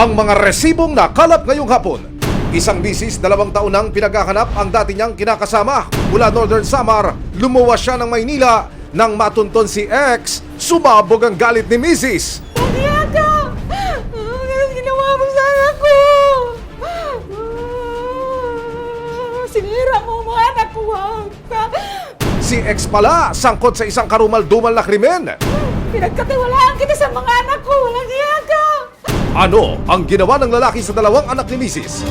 Ang mga resibong nakalap ngayong hapon. Isang misis, 2 taon nang pinaghahanap ang dati niyang kinakasama. Mula Northern Samar, lumuwas siya ng Maynila. Nang matunton si ex, sumabog ang galit ni misis. Pagyaga! Ganun ginawa mo sa anak ko! Sinira mo mga anak ko! Si ex pala, sangkot sa isang karumal-dumal na krimen. Pinagkatiwalaan kita sa mga anak ko! Walang iyaga! Ano ang ginawa ng lalaki sa 2 anak ni misis?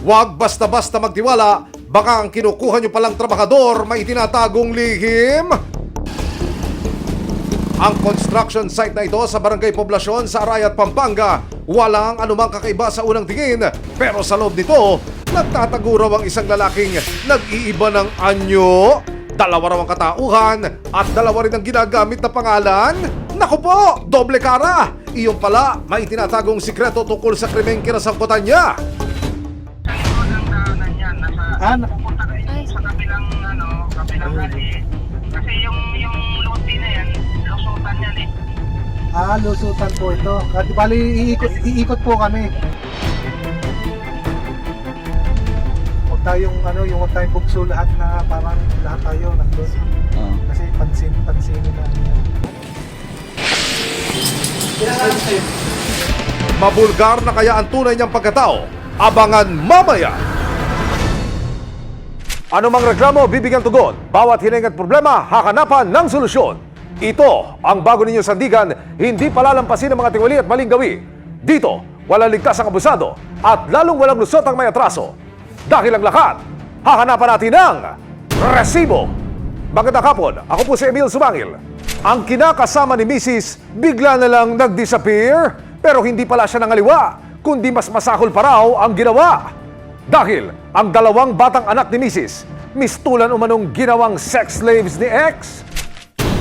Huwag basta-basta magtiwala, baka ang kinukuha niyo palang trabahador may tinatagong lihim. Ang construction site na ito sa Barangay Poblasyon sa Arayat, Pampanga, walang anumang kakaiba sa unang tingin. Pero sa loob nito, nagtatago raw ang isang lalaking nag-iiba ng anyo. 2 raw ang katauhan at 2 rin ang ginagamit na pangalan. Naku po, doble kara. Iyon pala, may tinatagong sikreto tungkol sa krimeng kinasangkutan niya. Pupunta kayo sa kabilang hali. Kasi yung luti na yan, lusutan yan eh. Lusutan po ito. At bali, iikot po kami. Huwag tayong, huwag tayong bugso lahat na parang lahat tayo nandun. Kasi pansinin na. Mabulgar na kaya ang tunay niyang pagkatao? Abangan mamaya! Anumang reklamo, bibigyan tugon. Bawat hiling at problema, hakanapan ng solusyon. Ito ang bago ninyong sandigan, hindi palalampasin ng mga tiwali at maling gawi. Dito, walang ligtas ang abusado at lalong walang lusot ang may atraso. Dahil ang lahat, hahanapan natin ng resibo. Magandang hapon, ako po si Emil Sumangil. Ang kinakasama ni Mrs. bigla na lang nag-disappear, pero hindi pala siya nangaliwa, kundi mas masahol pa raw ang ginawa. Dahil ang 2 batang anak ni Mrs. mistulan umanong ginawang sex slaves ni ex.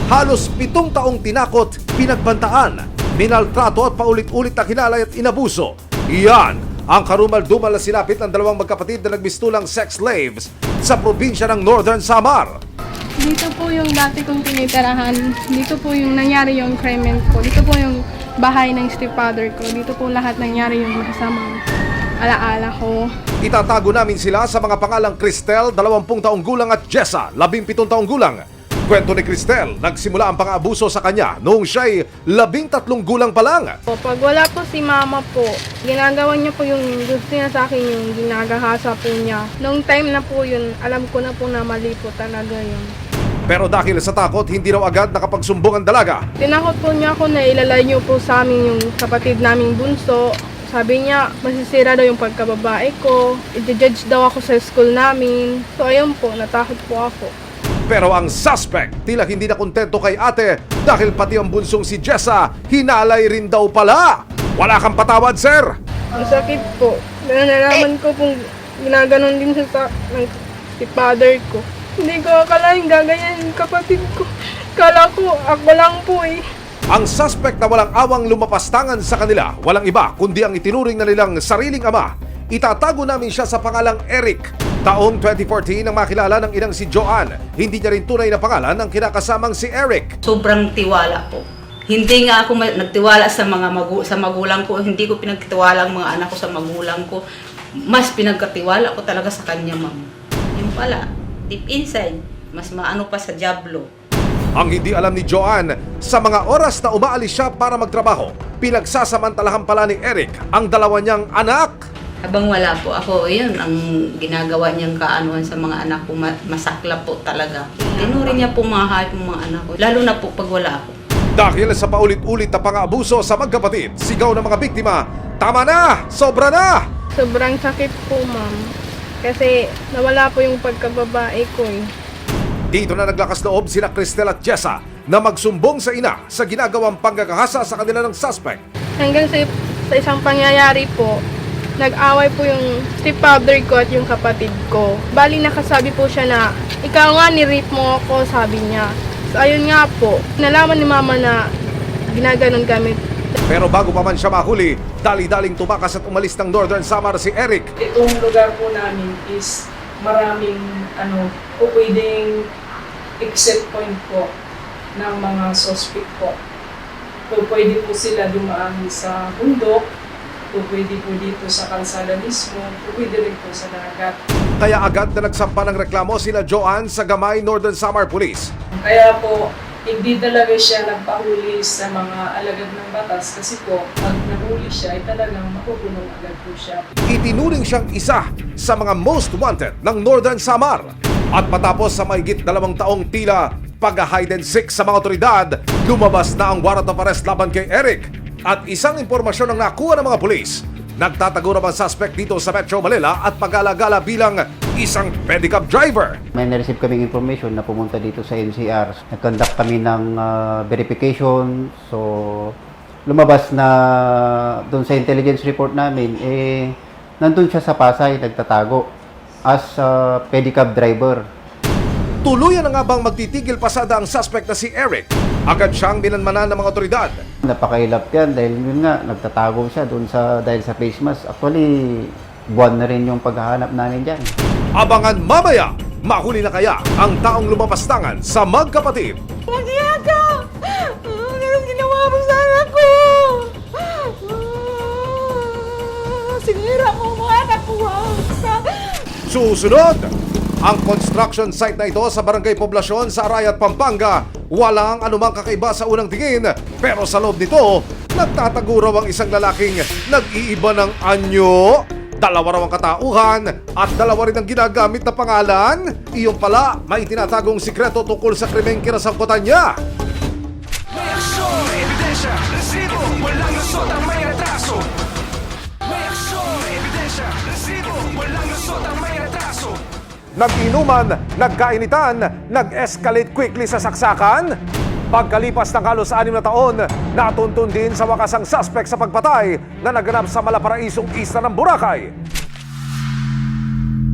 Halos 7 taong tinakot, pinagbantaan, minaltrato at paulit-ulit na kinalay at inabuso. Iyan ang karumal-dumal na sinapit ng 2 magkapatid na nagmistulang sex slaves sa probinsya ng Northern Samar. Dito po yung dati kong tinitirahan. Dito po yung nangyari yung crime ko. Dito po yung bahay ng stepfather ko. Dito po lahat nangyari yung masasamang alaala ko. Itatago namin sila sa mga pangalang Cristel, 20 taong gulang at Jessa, 17 taong gulang. Kwento ni Cristel, nagsimula ang pang-aabuso sa kanya noong siya'y 13 gulang pa lang. Pag wala po si mama po, ginagawa niya po yung gusto niya sa akin, yung ginagahasa po niya. Noong time na po yun, alam ko na po na mali po talaga yun. Pero dahil sa takot, hindi raw agad nakapagsumbong ang dalaga. Tinakot po niya ako na ilalay niyo po sa amin yung kapatid naming bunso. Sabi niya, masisira daw yung pagkababae ko. I-judge daw ako sa school namin. So ayun po, natakot po ako. Pero ang suspect, tila hindi na kontento kay ate dahil pati ang bunsong si Jessa, hinalay rin daw pala. Wala kang patawad, sir. Ang sakit po. Nalaman ko kung ginaganon din sa si father ko. Hindi ko akalain gaganyan yung kapatid ko. Kala ko, ako lang po eh. Ang suspect na walang awang lumapastangan sa kanila, walang iba kundi ang itinuring na nilang sariling ama. Itatago namin siya sa pangalang Eric. Taong 2014 nang makilala ng inang si Joanne. Hindi niya rin tunay na pangalan ng kinakasamang si Eric. Sobrang tiwala po. Hindi nga ako nagtiwala sa sa magulang ko. Hindi ko pinagtiwala ang mga anak ko sa magulang ko. Mas pinagkatiwala ko talaga sa kanya, ma'am. Yung pala, deep inside, mas maano pa sa diablo. Ang hindi alam ni Joanne, sa mga oras na umaalis siya para magtrabaho, pinagsasamantalahan pala ni Eric ang 2 niyang anak. Habang wala po ako, yun ang ginagawa niyang kaanuhan sa mga anak ko. Masakla po talaga. Tinuri niya po mahal yung mga anak ko. Lalo na po pag wala ako. Dahil sa paulit-ulit na pang-aabuso sa magkapatid, sigaw ng mga biktima, "Tama na! Sobra na!" Sobrang sakit po, ma'am. Kasi nawala po yung pagkababae ko eh. Dito na naglakas loob sina Cristel at Jessa na magsumbong sa ina sa ginagawang panggagahasa sa kanila ng suspect. Hanggang sa isang pangyayari po, nag-away po yung stepfather ko at yung kapatid ko. Bali nakasabi po siya na, ikaw nga ni-rape mo ako, sabi niya. So ayun nga po, nalaman ni mama na ginaganon kami. Pero bago pa man siya mahuli, dali-daling tumakas at umalis ng Northern Samar si Eric. Itong lugar po namin is maraming po pwedeng exit point po ng mga suspect po. O pwede po sila dumaan sa bundok, o pwede po dito sa kalsada mismo, o pwede rin po sa dagat. Kaya agad na nagsampa ng reklamo sina Joanne sa Gamay Northern Samar Police. Kaya po, hindi talaga siya nagpahuli sa mga alagad ng batas kasi po, pag nahuli siya, ay talagang makukulong agad po siya. Itinuring siyang isa sa mga most wanted ng Northern Samar. At matapos sa mahigit 2 taong tila pag-hide and seek sa mga otoridad, lumabas na ang warrant of arrest laban kay Eric. At isang impormasyon ang nakuha ng mga pulis. Nagtatago naman suspect dito sa Metro Manila at pag-alagala bilang isang pedicab driver. May na-receive kaming information na pumunta dito sa NCR. Nag-conduct kami ng verification. So, lumabas na doon sa intelligence report namin, nandun siya sa Pasay, nagtatago as pedicab driver. Tuluyan na nga bang magtitigil pasada ang suspect na si Eric? Agad siyang binanmanan ng mga otoridad. Napakailap yan dahil yun nga, nagtatago siya doon dahil sa face mask. Actually, buwan na rin yung paghahanap namin dyan. Abangan mamaya, mahuli na kaya ang taong lumapastangan sa magkapatid. Kaya ka! Ganun ginawa mo sa anak ko! Sinira mo mga anak ko! Susunod, ang construction site na ito sa Barangay Poblasyon sa Arayat, Pampanga, walang anumang kakaiba sa unang tingin. Pero sa loob nito, nagtatago raw ang isang lalaking nag-iiba ng anyo. 2 raw ang katauhan at 2 rin ang ginagamit na pangalan. Iyon pala, may tinatagong sikreto tungkol sa krimeng kinasangkutan niya. May aksyon, ebidensya, resibo, walang lusot ang may atraso. May aksyon, ebidensya, resibo, walang lusot ang may atraso. Nag-inuman, nagkainitan, nag-escalate quickly sa saksakan. Pagkalipas ng halos 6 na taon, natuntun din sa wakas ang suspect sa pagpatay na naganap sa Malaparaisong Isla ng Boracay.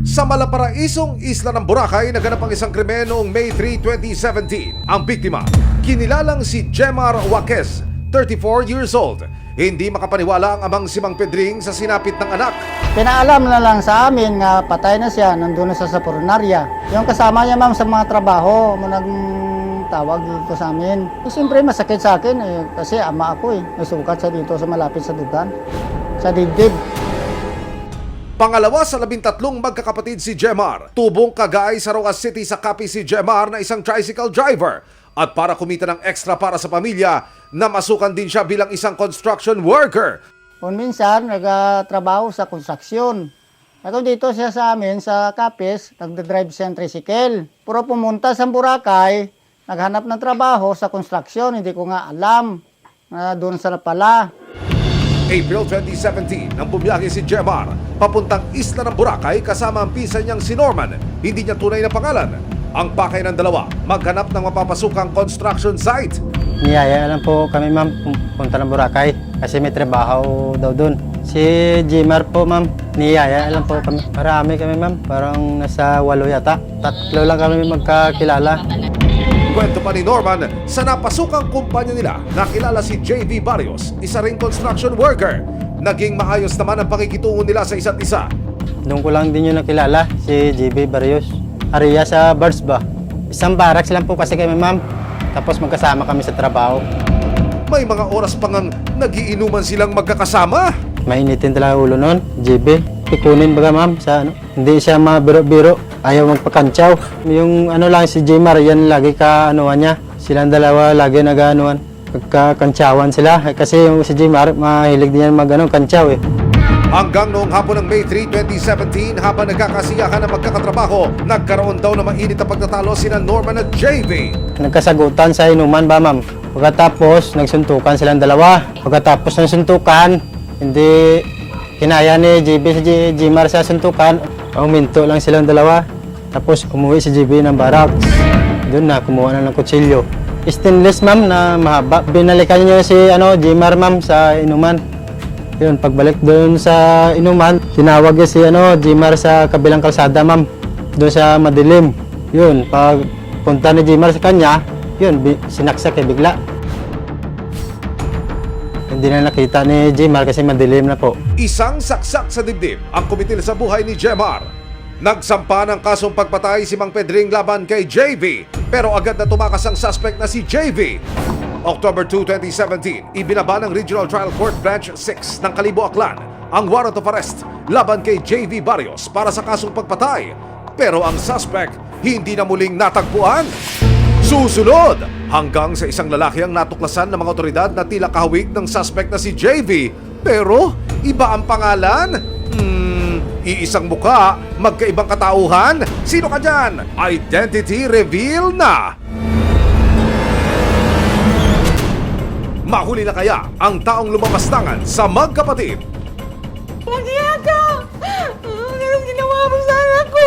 Sa Malaparaisong Isla ng Boracay, naganap ang isang krimen noong May 3, 2017. Ang biktima, kinilalang si Jemar Waquez, 34 years old. Hindi makapaniwala ang amang si Mang Pedring sa sinapit ng anak. Pinaalam na lang sa amin nga patay na siya, nandun na sa Purunarya. Yung kasama niya ma'am sa mga trabaho, nagtawag dito sa amin. Siyempre masakit sa akin kasi ama ako may sukat sa dito sa malapit sa dugan, sa dibdib. Pangalawa sa 13 magkakapatid si Jemar. Tubong kagay sa Rojas City sa Capi si Jemar na isang tricycle driver. At para kumita ng extra para sa pamilya, namasukan din siya bilang isang construction worker. Kung minsan, nagtrabaho sa konstruksyon. Ako dito siya sa amin, sa Capis, nagdadrive siya ng tricycle. Puro pumunta sa Boracay, naghanap ng trabaho sa konstruksyon. Hindi ko nga alam na doon sa pala. April 2017, nang bumiyahe si Jemar papuntang Isla ng Boracay kasama ang pinsan niyang si Norman. Hindi niya tunay na pangalan. Ang pakay ng dalawa, maghanap ng mapapasukang construction site. Niyaya lang po kami ma'am, punta ng Boracay kasi may trabaho daw doon. Si Jimar po ma'am, niyaya lang po kami. Marami kami ma'am, parang nasa 8 yata. 3 lang kami magkakilala. Kwento pa ni Norman, sa napasukang kumpanya nila, nakilala si JV Barrios, isa ring construction worker. Naging maayos naman ang pakikitungo nila sa isa't isa. Doon ko lang din yung nakilala, si JV Barrios. Aria sa Bars ba? Isang barracks lang po kasi kami ma'am. Tapos magkasama kami sa trabaho. May mga oras pa ngang nagiinuman silang magkakasama. Mainitin talaga ulo noon, JB. Ikunin baga ma'am sa ano. Hindi siya mabiro-biro. Ayaw magpakantsaw. Yung ano lang si Jmar, yan lagi ka-anuan niya. Silang dalawa lagi nag-anuan. Pagkakantsawan sila. Kasi yung si Jmar, mahilig din yan mag-kantsaw eh. Hanggang noong hapon ng May 3, 2017, habang nagkakasiyahan ng magkakatrabaho, nagkaroon daw na mainit na pagtatalo sina Norman at JV. Nagkasagutan sa inuman ba ma'am? Pagkatapos, nagsuntukan silang dalawa. Pagkatapos ng suntukan, hindi kinaya ni JB si Jmar sa suntukan. Uminto lang silang dalawa. Tapos umuwi si JB ng barracks. Doon na, kumuha na ng kutsilyo. Stainless ma'am na mahaba. Binalikan niya si Jmar ma'am sa inuman. Yun, pagbalik doon sa inuman, tinawag niya si Jmar sa kabilang kalsada, ma'am. Doon sa madilim. Yun, pag punta ni Jmar sa kanya, yun, sinaksak bigla. Hindi na nakita ni Jmar kasi madilim na po. Isang saksak sa dibdib ang kumitil sa buhay ni Jemar. Nagsampa ng kasong pagpatay si Mang Pedring laban kay JV, pero agad na tumakas ang suspect na si JV. October 2, 2017, ibinaba ng Regional Trial Court Branch 6 ng Kalibo Aklan ang warrant of arrest laban kay JV Barrios para sa kasong pagpatay. Pero ang suspect hindi na muling natagpuan. Susunod, hanggang sa isang lalaki ang natuklasan ng mga otoridad na tila kahawig ng suspect na si JV. Pero iba ang pangalan? Iisang mukha, magkaibang katauhan? Sino ka dyan? Identity reveal na! Mahuli na kaya ang taong lumapastangan sa magkapatid? Nagyaya ka! Ganun ginawa mo sa anak ko!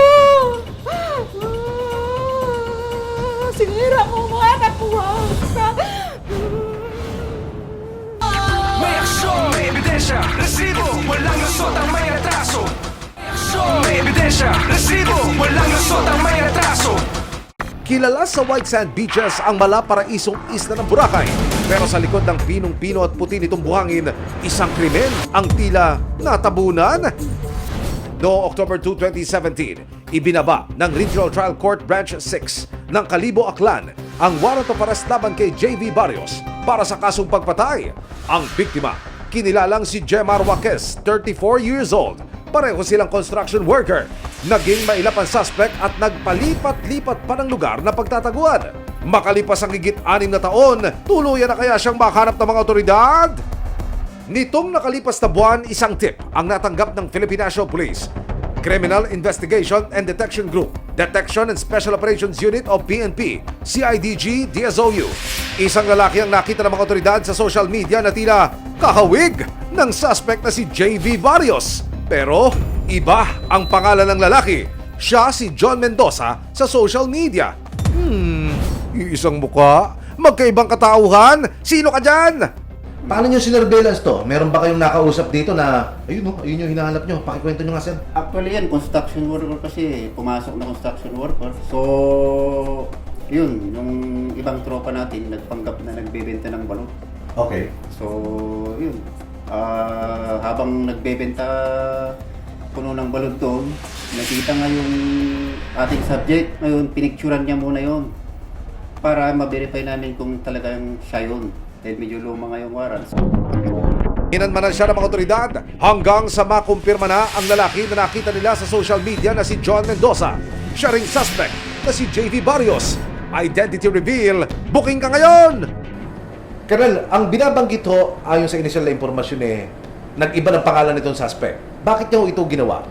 Sinira mo mga anak ko! May aksyon, may ebidensya, resibo, walang lusot ang may atraso. May aksyon, may ebidensya, resibo, walang lusot ang may atraso. Kilala sa white sand beaches ang malaparaisong isla ng Boracay. Pero sa likod ng pinong-pino at puti nitong buhangin, isang krimen ang tila natabunan. Noong October 2, 2017, ibinaba ng Regional Trial Court Branch 6 ng Kalibo Aklan ang warrant of arrest laban kay JV Barrios para sa kasong pagpatay. Ang biktima, kinilalang si Jemar Waquez, 34 years old. Pareho silang construction worker. Naging mailap ang suspect at nagpalipat-lipat pa ng lugar na pagtataguan. Makalipas ang higit 6 na taon, tuluyan na kaya siyang makahanap ng mga otoridad? Nitong nakalipas na buwan, isang tip ang natanggap ng Philippine National Police Criminal Investigation and Detection Group, Detection and Special Operations Unit o PNP, CIDG, DSOU. Isang lalaki ang nakita ng mga otoridad sa social media na tila kahawig ng suspect na si JV Barrios. Pero iba ang pangalan ng lalaki. Siya si John Mendoza sa social media. Isang mukha, magkaibang katauhan. Sino ka dyan? Paano nyo sinurveillance to? Meron ba kayong nakausap dito na, ayun yung hinahanap nyo, pakikwento nyo nga sir. Actually yan, construction worker kasi, pumasok na construction worker. So, yun, yung ibang tropa natin, nagpanggap na nagbebenta ng balon. Okay. So, yun. Habang nagbebenta puno ng balon doon, nakita nga yung ating subject. Ngayon, pinicturan niya muna yon para ma-verify namin kung talagang siya yun. Dahil medyo luma nga yung warrants. Inanmanan siya ng mga otoridad hanggang sa makumpirma na ang lalaki na nakita nila sa social media na si John Mendoza. Siya ring suspect na si JV Barrios. Identity reveal, booking ka ngayon! Colonel, ang binabanggit ho, ayon sa initial na impormasyon nag-iba ng pangalan nitong suspect. Bakit niya ho ito ginawa?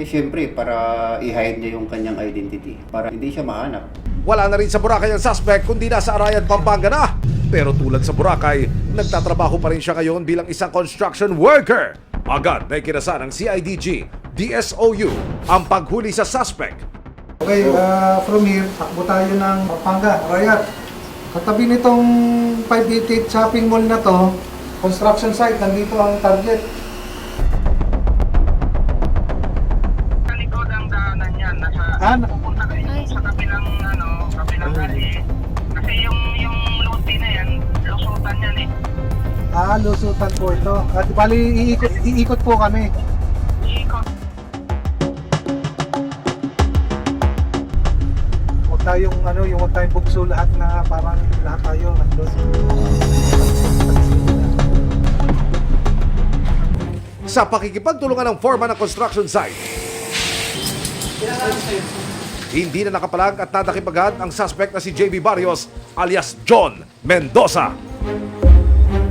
Siyempre, para i-hide niya yung kanyang identity. Para hindi siya mahanap. Wala na rin sa Boracay ang suspect kundi nasa Arayan, Pampanga na. Pero tulad sa Boracay, nagtatrabaho pa rin siya ngayon bilang isang construction worker. Agad na ikinasa ng CIDG, DSOU ang paghuli sa suspect. Okay, from here, takbo tayo ng Pampanga, Arayat. Katabi nitong 588 shopping mall na to, construction site, nandito ang target. Sa likod ang daanan yan, pupunta kayo sa kabilang ali. Kasi yung lote na yan, lusutan yan eh. Lusutan po ito. At bali, iikot po kami. Ikot. Huwag tayong bugso lahat na parang lahat tayo nandun. Sa pakikipagtulungan ng foreman ng construction site, hindi na nakapalag at nadakipagad ang suspect na si JV Barrios alias John Mendoza.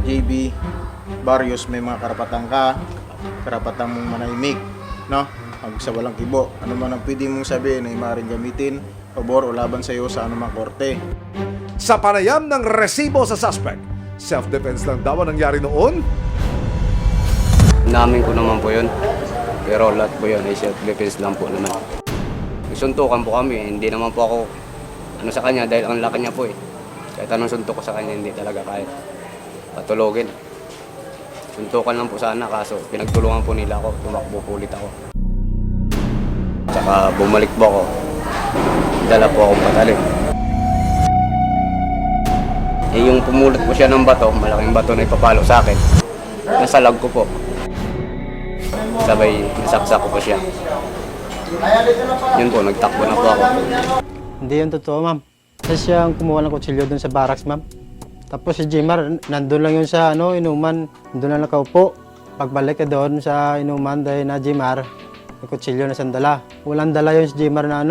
JB Barrios, may mga karapatan mong manahimik, no? Pag sa walang kibo, ano man ang pwede mong sabihin ay maaaring gamitin, pabor o laban sa iyo sa anumang korte. Sa panayam ng resibo sa suspect, self-defense lang daw ang nangyari noon. Namin ko naman po yun, pero lahat po yun ay self-defense lang po naman. Suntukan po kami, hindi naman po ako sa kanya dahil ang laki niya po eh. Kahit anong suntok ko sa kanya, hindi talaga kahit patulogin. Suntukan lang po sana, kaso pinagtulungan po nila ako, tumakbo po ulit ako. Tsaka bumalik po ako, dala po akong patalim. Yung pumulot po siya ng bato, malaking bato na ipapalo sa akin. Nasalag ko po. Sabay nasaksak ko po siya. Yun po, nagtakbo na po ako. Hindi yun totoo, ma'am. Kasi siya ang kumuha ng kutsilyo dun sa barracks, ma'am. Tapos si Jimar, nandun lang yun sa inuman, nandun lang nakaupo. Pagbalik ka doon sa inuman dahil na Jimar, may kutsilyo na sandala. Walang dala yun si Jimar na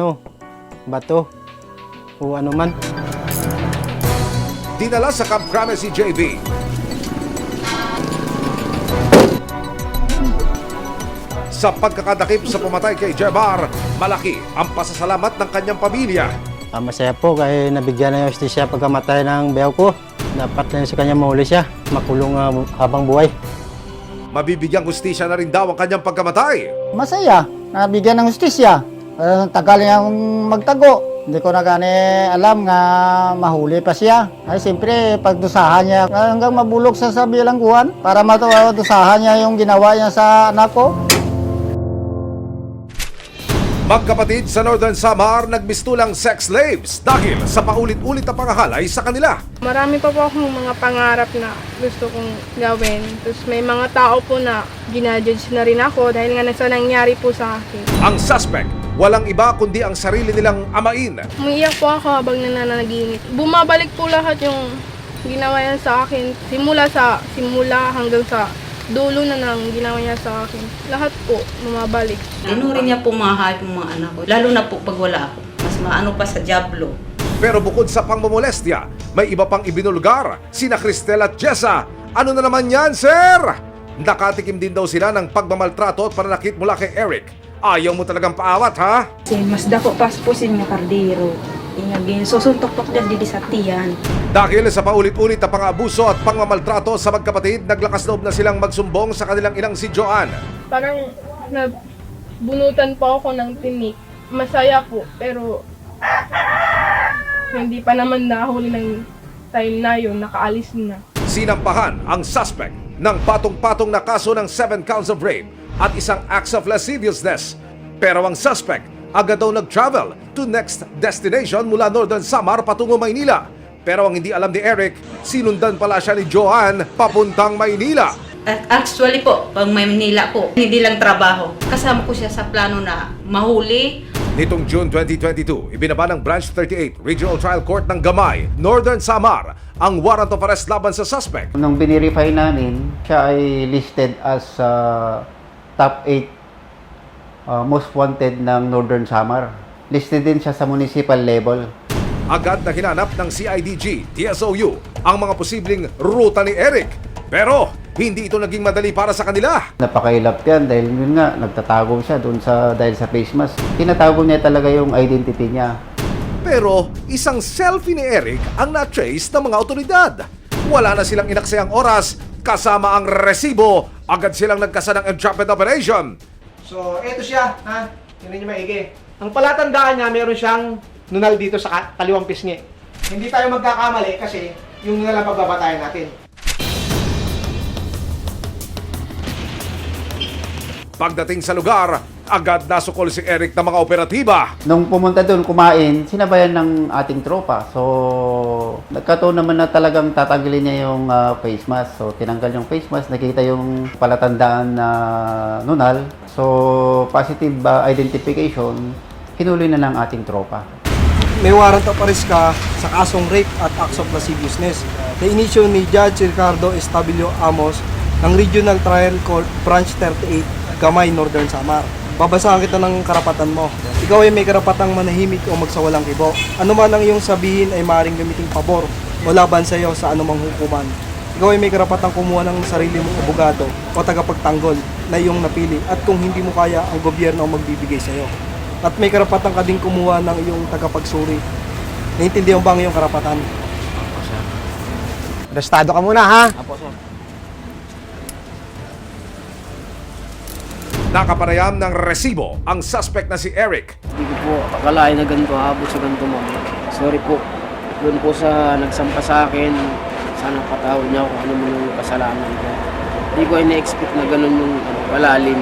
bato o ano man. Dinala sa Camp Crame si JB. Sa pagkakadakip sa pumatay kay Jemar, malaki ang pasasalamat ng kanyang pamilya. Masaya po kaya nabigyan na yung justisya pagkamatay ng beyaw ko. Dapat na sa kanya mahuli siya, makulong habang buhay. Mabibigyang hustisya na rin daw ang kanyang pagkamatay. Masaya, nabigyan ng justisya. Tagal niyang magtago. Hindi ko na gani alam nga mahuli pa siya. Ay siyempre pagdusahan niya hanggang mabulok sa bilangguan para matudusahan niya yung ginawa niya sa anak ko. Magkapatid sa Northern Samar nagmistulang sex slaves dahil sa paulit-ulit na pangahalay sa kanila. Marami pa po akong mga pangarap na gusto kong gawin. Tapos may mga tao po na ginajudge na rin ako dahil nga nasa nangyari po sa akin. Ang suspect, walang iba kundi ang sarili nilang amain. Umiiyak po ako habang nananaginip. Bumabalik po lahat yung ginawa niya sa akin. Simula hanggang sa dulo na nang ginawa niya sa akin. Lahat po bumabalik. Tinuring niya po mahal yung mga anak ko. Lalo na po pag wala ako. Mas maano pa sa Diablo. Pero bukod sa pangmomolestya, may iba pang ibinulgar, sina Cristel at Jessa. Ano na naman yan, sir? Nakatikim din daw sila ng pagmamaltrato at pananakit mula kay Eric. Ayaw mo talagang paawat, ha? Mas dako pas po sa mga kardero. Ingagin, susuntok-tok dyan di sa tiyan. Dahil sa paulit-ulit na pang-abuso at pangmamaltrato sa magkapatid, naglakas loob na silang magsumbong sa kanilang inang si Joanne. Parang nabunutan po ako ng tinik. Masaya po, pero hindi pa naman nahuli ng time na yun, nakaalis na. Sinampahan ang suspect ng patong-patong na kaso ng 7 counts of rape at isang acts of lasciviousness. Pero ang suspect agad daw nag-travel to next destination mula Northern Samar patungo Maynila. Pero ang hindi alam ni Eric, sinundan pala siya ni Joanne papuntang Maynila. Actually po, pag Maynila po, hindi lang trabaho. Kasama ko siya sa plano na mahuli. Nitong June 2022, ibinaba ng Branch 38 Regional Trial Court ng Gamay, Northern Samar, ang warrant of arrest laban sa suspect. Nung binirify namin, siya ay listed as top 8 most wanted ng Northern Samar. Listed din siya sa municipal level. Agad na hinanap ng CIDG, TSOU, ang mga posibleng ruta ni Eric. Pero hindi ito naging madali para sa kanila. Napakailap yan dahil yun nga, nagtatago siya doon dahil sa face mask. Tinatago niya talaga yung identity niya. Pero isang selfie ni Eric ang na-trace ng mga otoridad. Wala na silang inaksayang oras, kasama ang resibo, agad silang nagkasa ng entrapment operation. So, eto siya, ha? Yun niyo maigi. Ang palatandaan niya, meron siyang nunal dito sa kaliwang pisngi. Hindi tayo magkakamali kasi yung nunal ang pagbabatayan natin. Pagdating sa lugar, agad nasukol si Eric ng mga operatiba. Nung pumunta doon kumain, sinabayan ng ating tropa. So, nagkataon naman na talagang tatanggalin niya yung face mask. So, tinanggal yung face mask, nakita yung palatandaan na nunal. So, positive identification, hinuli na ng ating tropa. May warrant of arrest ka sa kasong rape at acts of lasciviousness na inisyo ni Judge Ricardo S.W. Amos ng Regional Trial Court Branch 38, Gamay, Northern Samar. Babasahan kita ng karapatan mo. Ikaw ay may karapatang manahimik o magsawalang kibo. Ano man ang iyong sabihin ay maaaring gamiting pabor o laban sa iyo sa anumang hukuman. Ikaw ay may karapatang kumuha ng sarili mong abogado o tagapagtanggol na iyong napili at kung hindi mo kaya, ang gobyerno ang magbibigay sa iyo. At may karapatang ka din kumuha ng iyong tagapagsuri. Naiintindihan ba ang iyong karapatan? Apo, sir. Arestado ka muna, ha? Apo, sir. Nakapanayam ng resibo ang suspect na si Eric. Hindi ko po akalain na ganito habot sa ganito, ma'am. Sorry po. Doon po sa nagsampa sa akin, sana patawad niya ako kung ano man yung kasalanan ko. Hindi ko ina-expect na ganun yung malalim.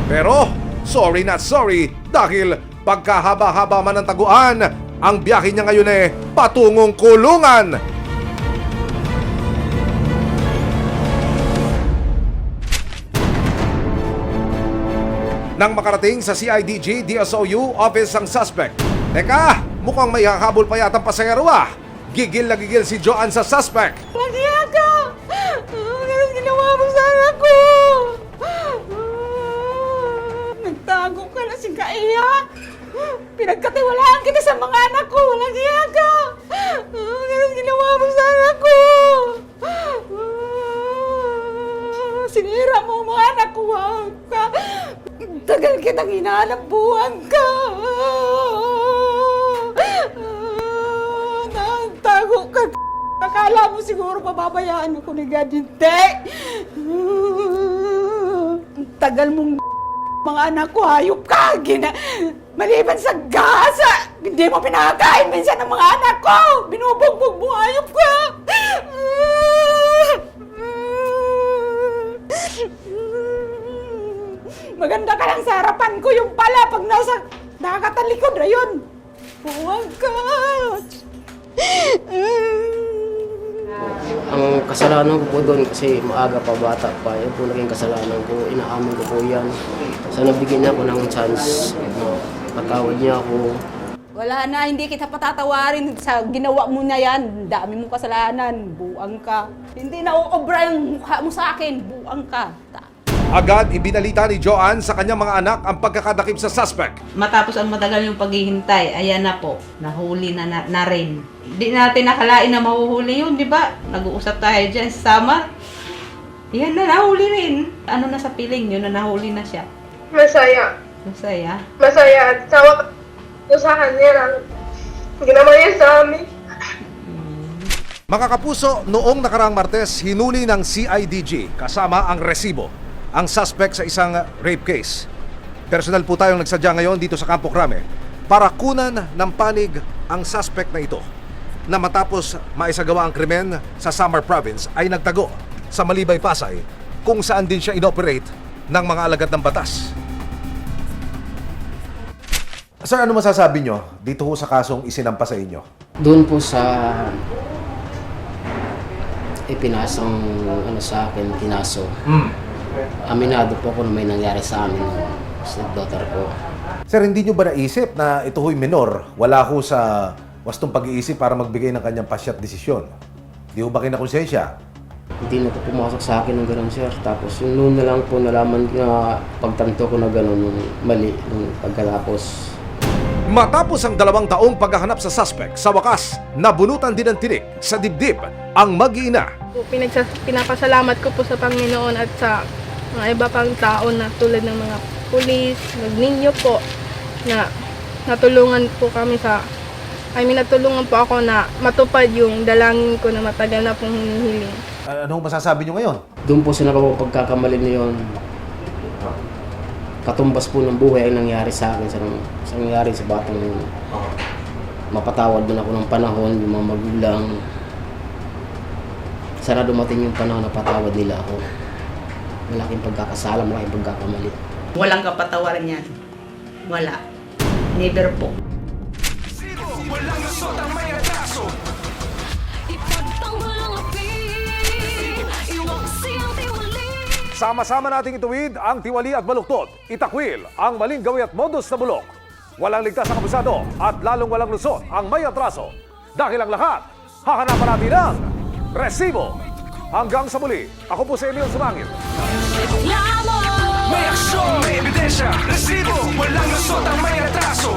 Pero, sorry not sorry, dahil pagkahaba-haba man ng taguan, ang biyahe niya ngayon patungong kulungan. Nang makarating sa CIDG DSOU office ang suspect. Teka, mukhang may hahabol pa yatang pasahero. Gigil na gigil si Joanne sa suspect. Maghiyaga! Ganun ginawa mo sa anak ko! Nagtago ka na si Kaiya! Pinagkatiwalaan kita sa mga anak ko! Walang hiyaga! Ganun ginawa mo sa anak ko! Sinira mo ang mga anak ko! Wag ka! Tagal kitang hinahanap buwan ka! Nagtago ka! Akala mo siguro pababayaan ako ni God, hindi! Ang tagal mong mga anak ko, hayop ka! Maliban sa gasa, hindi mo pinakakain minsan ng mga anak ko! Binubugbog mo, hayop ka! Maganda ka lang sa harapan ko, yung pala pag nasa nakakatalikod na yun. Huwag ka! Ang kasalanan ko po doon kasi maaga pa, bata pa. Yan po naging kasalanan ko. Inaamin ko po yan. Sana bigyan niya ako ng chance. Patawad niya ako. Wala na, hindi kita patatawarin sa ginawa mo na yan. Dami mo kasalanan, buang ka. Hindi na uobra yung mukha mo sa akin, buang ka. Agad ibinalita ni Joanne sa kanyang mga anak ang pagkakadakip sa suspect. Matapos ang matagal yung paghihintay, ayan na po, nahuli na rin. Di natin nakalain na mahuhuli yun, di ba? Nag-uusap tayo dyan sa Samar. Yan na, nahuli rin. Ano na sa piling yun na nahuli na siya? Masaya. Masaya. Masaya at sawa ko sa kanya lang. Ginawa niya sa amin. Mga kapuso, noong nakaraang Martes, hinuli ng CIDG kasama ang resibo ang suspect sa isang rape case. Personal po tayong nagsadya ngayon dito sa Campo Crame para kunan ng panig ang suspect na ito na matapos maisagawa ang krimen sa Samar Province ay nagtago sa Malibay, Pasay kung saan din siya inoperate ng mga alagad ng batas. Sir, ano masasabi nyo dito ho sa kasong isinampa sa inyo? Doon po sa ipinasang sa akin, kinaso. Aminado po ako na may nangyari sa amin sa daughter ko. Sir, hindi nyo ba naisip na ito ho'y minor? Wala ho sa wastong pag-iisip para magbigay ng kanyang pasyat desisyon? Di ho ba kinakonsensya? Hindi na po pumasok sa akin ng gano'n, sir. Tapos yung noon na lang po nalaman na pagtanto ko na gano'n, nung mali, nung pagkatapos. Matapos ang 2 taong paghahanap sa suspect, sa wakas, nabunutan din ng tinik sa dibdib ang mag-iina. Pinapasalamat ko po sa Panginoon at sa mga iba pang tao na tulad ng mga pulis, ninyo po na natulungan po kami natulungan po ako na matupad yung dalangin ko na matagal na pong hinihiling. Anong masasabi nyo ngayon? Doon po sa pagkakamali na yun, katumbas po ng buhay ang nangyari sa akin, sa nangyari sa batang yun. Mapatawad din ako ng panahon, yung mga magulang. Sana dumating yung panahon na patawad nila ako. Malaking pagkakasala, malaking pagkakamali. Walang kapatawaran yan. Wala. Never po. Walang lusot ang may atraso. Ipagtanggol ang api, iwaksi ang tiwali. Sama-sama nating ituwid ang tiwali at baluktot. Itakwil ang maling gawi at modus na bulok. Walang ligtas ang abusado at lalong walang lusot ang may atraso. Dahil ang lahat, hahanapan natin ang resibo. Hanggang sa muli, ako po si Emil Sumangit. May aksyon, may ebidensya, resibo. Walang lusot ang may atraso.